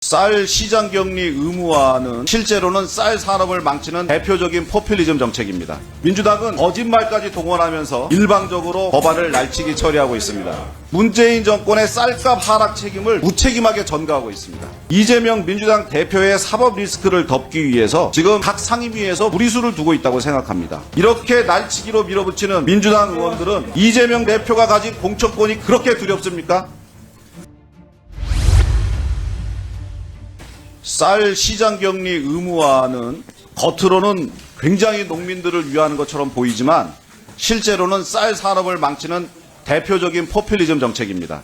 쌀 시장 격리 의무화는 실제로는 쌀 산업을 망치는 대표적인 포퓰리즘 정책입니다. 민주당은 거짓말까지 동원하면서 일방적으로 법안을 날치기 처리하고 있습니다. 문재인 정권의 쌀값 하락 책임을 무책임하게 전가하고 있습니다. 이재명 민주당 대표의 사법 리스크를 덮기 위해서 지금 각 상임위에서 무리수를 두고 있다고 생각합니다. 이렇게 날치기로 밀어붙이는 민주당 의원들은 이재명 대표가 가진 공천권이 그렇게 두렵습니까? 쌀 시장 격리 의무화는 겉으로는 굉장히 농민들을 위하는 것처럼 보이지만 실제로는 쌀 산업을 망치는 대표적인 포퓰리즘 정책입니다.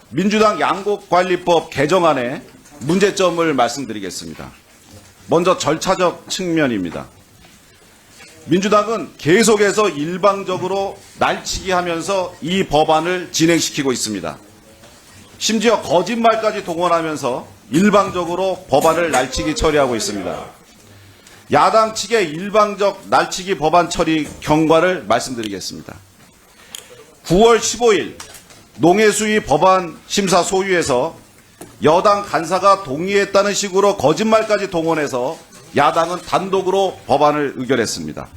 민주당 양곡관리법 개정안의 문제점을 말씀드리겠습니다. 먼저 절차적 측면입니다. 민주당은 계속해서 일방적으로 날치기 하면서 이 법안을 진행시키고 있습니다. 심지어 거짓말까지 동원하면서 일방적으로 법안을 날치기 처리하고 있습니다. 야당 측의 일방적 날치기 법안 처리 경과를 말씀드리겠습니다. 9월 15일 농해수위 법안 심사 소위에서 여당 간사가 동의했다는 식으로 거짓말까지 동원해서 야당은 단독으로 법안을 의결했습니다.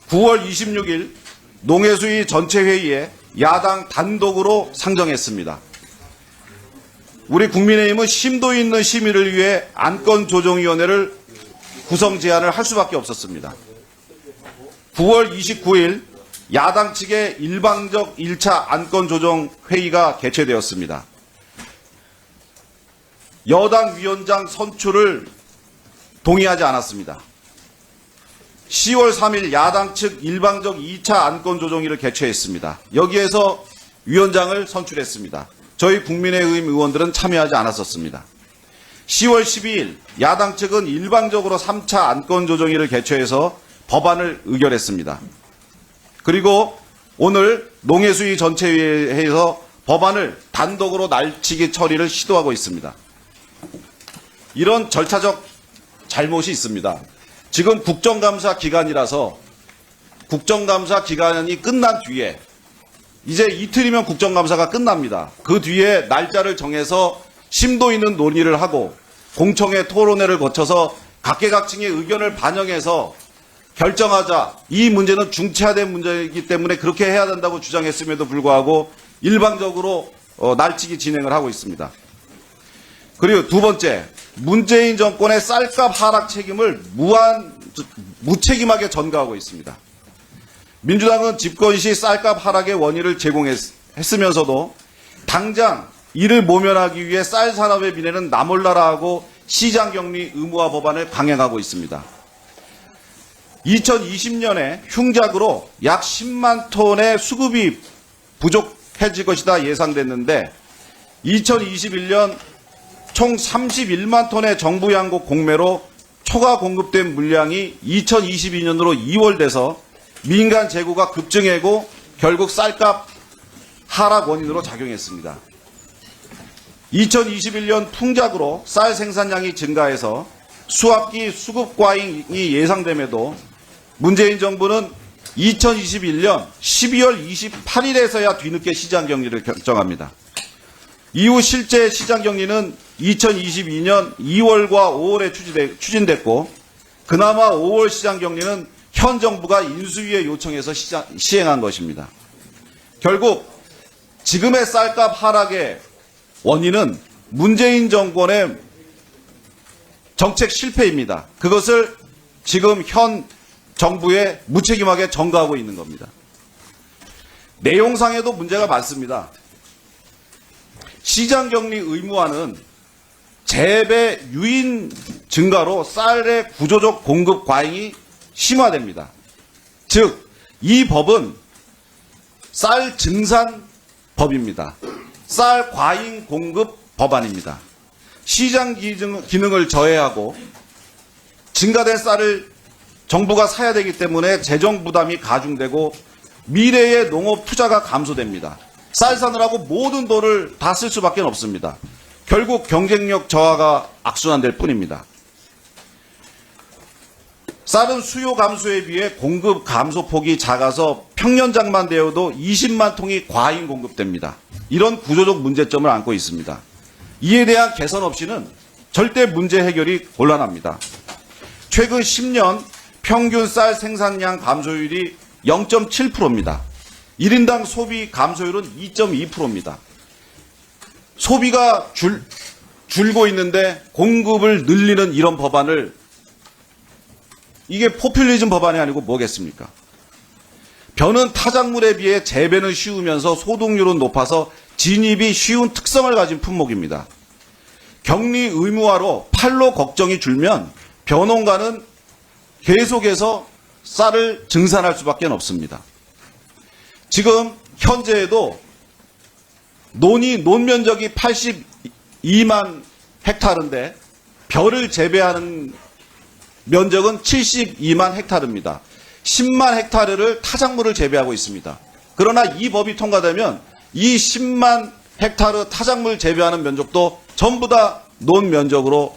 9월 26일 농해수위 전체 회의에 야당 단독으로 상정했습니다. 우리 국민의힘은 심도 있는 심의를 위해 안건조정위원회를 구성 제안을 할 수밖에 없었습니다. 9월 29일 야당 측의 일방적 1차 안건조정회의가 개최되었습니다. 여당 위원장 선출을 동의하지 않았습니다. 10월 3일 야당 측 일방적 2차 안건조정회의를 개최했습니다. 여기에서 위원장을 선출했습니다. 저희 국민의힘 의원들은 참여하지 않았었습니다. 10월 12일 야당 측은 일방적으로 3차 안건조정회의를 개최해서 법안을 의결했습니다. 그리고 오늘 농해수위 전체회의에서 법안을 단독으로 날치기 처리를 시도하고 있습니다. 이런 절차적 잘못이 있습니다. 지금 국정감사 기간이라서 국정감사 기간이 끝난 뒤에 이제 이틀이면 국정감사가 끝납니다. 그 뒤에 날짜를 정해서 심도 있는 논의를 하고 공청회 토론회를 거쳐서 각계각층의 의견을 반영해서 결정하자. 이 문제는 중차된 문제이기 때문에 그렇게 해야 된다고 주장했음에도 불구하고 일방적으로 날치기 진행을 하고 있습니다. 그리고 두 번째, 문재인 정권의 쌀값 하락 책임을 무책임하게 전가하고 있습니다. 민주당은 집권 시 쌀값 하락의 원인을 제공했으면서도 당장 이를 모면하기 위해 쌀 산업의 미래는 나 몰라라 하고 시장격리 의무화 법안을 강행하고 있습니다. 2020년에 흉작으로 약 10만 톤의 수급이 부족해질 것이다 예상됐는데 2021년 총 31만 톤의 정부 양곡 공매로 초과 공급된 물량이 2022년으로 2월 돼서 민간 재고가 급증하고 결국 쌀값 하락 원인으로 작용했습니다. 2021년 풍작으로 쌀 생산량이 증가해서 수확기 수급 과잉이 예상됨에도 문재인 정부는 2021년 12월 28일에서야 뒤늦게 시장 격리를 결정합니다. 이후 실제 시장 격리는 2022년 2월과 5월에 추진됐고 그나마 5월 시장 격리는 현 정부가 인수위에 요청해서 시행한 것입니다. 결국 지금의 쌀값 하락의 원인은 문재인 정권의 정책 실패입니다. 그것을 지금 현 정부에 무책임하게 전가하고 있는 겁니다. 내용상에도 문제가 많습니다. 시장격리 의무화는 재배 유인 증가로 쌀의 구조적 공급 과잉이 심화됩니다. 즉, 이 법은 쌀 증산법입니다. 쌀 과잉 공급 법안입니다. 시장 기능을 저해하고 증가된 쌀을 정부가 사야 되기 때문에 재정 부담이 가중되고 미래의 농업 투자가 감소됩니다. 쌀 사느라고 모든 돈을 다 쓸 수밖에 없습니다. 결국 경쟁력 저하가 악순환될 뿐입니다. 쌀은 수요 감소에 비해 공급 감소폭이 작아서 평년장만 되어도 20만 통이 과잉 공급됩니다. 이런 구조적 문제점을 안고 있습니다. 이에 대한 개선 없이는 절대 문제 해결이 곤란합니다. 최근 10년 평균 쌀 생산량 감소율이 0.7%입니다. 1인당 소비 감소율은 2.2%입니다. 소비가 줄고 있는데 공급을 늘리는 이런 법안을, 이게 포퓰리즘 법안이 아니고 뭐겠습니까? 벼는 타작물에 비해 재배는 쉬우면서 소득률은 높아서 진입이 쉬운 특성을 가진 품목입니다. 격리 의무화로 판로 걱정이 줄면 벼농가는 계속해서 쌀을 증산할 수밖에 없습니다. 지금 현재에도 논 면적이 82만 헥타르인데 벼를 재배하는 면적은 72만 헥타르입니다. 10만 헥타르를 타작물을 재배하고 있습니다. 그러나 이 법이 통과되면 이 10만 헥타르 타작물 재배하는 면적도 전부 다 논 면적으로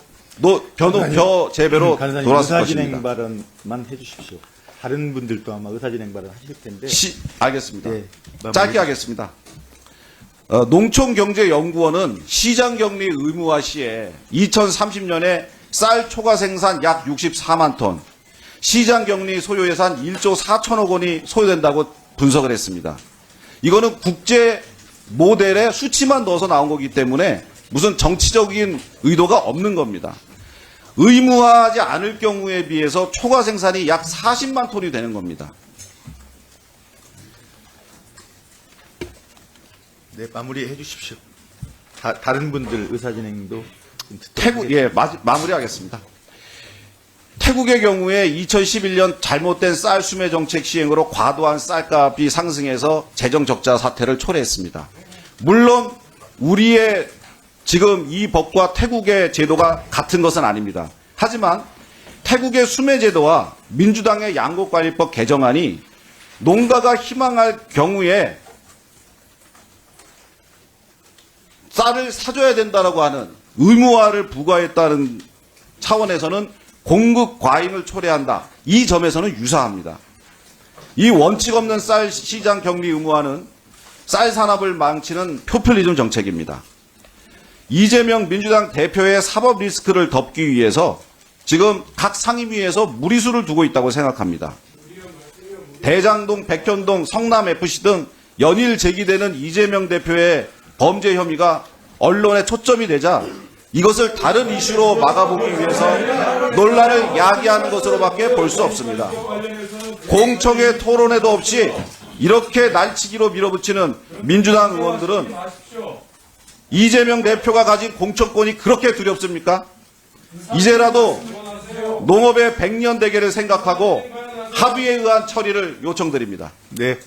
벼 재배로 돌았을 것입니다. 의사진행 발언만 해주십시오. 다른 분들도 아마 의사진행 발언 하실 텐데. 알겠습니다. 네, 짧게 하겠습니다. 농촌경제연구원은 시장격리 의무화 시에 2030년에 쌀 초과 생산 약 64만 톤, 시장격리 소요 예산 1조 4천억 원이 소요된다고 분석을 했습니다. 이거는 국제 모델에 수치만 넣어서 나온 거기 때문에 무슨 정치적인 의도가 없는 겁니다. 의무화하지 않을 경우에 비해서 초과 생산이 약 40만 톤이 되는 겁니다. 네, 마무리해 주십시오. 다른 분들 의사진행도 마무리하겠습니다. 태국의 경우에 2011년 잘못된 쌀 수매 정책 시행으로 과도한 쌀값이 상승해서 재정 적자 사태를 초래했습니다. 물론 우리의 지금 이 법과 태국의 제도가 같은 것은 아닙니다. 하지만 태국의 수매 제도와 민주당의 양곡관리법 개정안이 농가가 희망할 경우에 쌀을 사줘야 된다라고 하는 의무화를 부과했다는 차원에서는 공급 과잉을 초래한다. 이 점에서는 유사합니다. 이 원칙 없는 쌀 시장 격리 의무화는 쌀 산업을 망치는 포퓰리즘 정책입니다. 이재명 민주당 대표의 사법 리스크를 덮기 위해서 지금 각 상임위에서 무리수를 두고 있다고 생각합니다. 대장동, 백현동, 성남FC 등 연일 제기되는 이재명 대표의 범죄 혐의가 언론에 초점이 되자 이것을 다른 이슈로 막아보기 위해서 논란을 야기하는 것으로밖에 볼 수 없습니다. 공청회 토론회도 없이 이렇게 날치기로 밀어붙이는 민주당 의원들은 이재명 대표가 가진 공천권이 그렇게 두렵습니까? 이제라도 농업의 100년 대계를 생각하고 합의에 의한 처리를 요청드립니다. 네.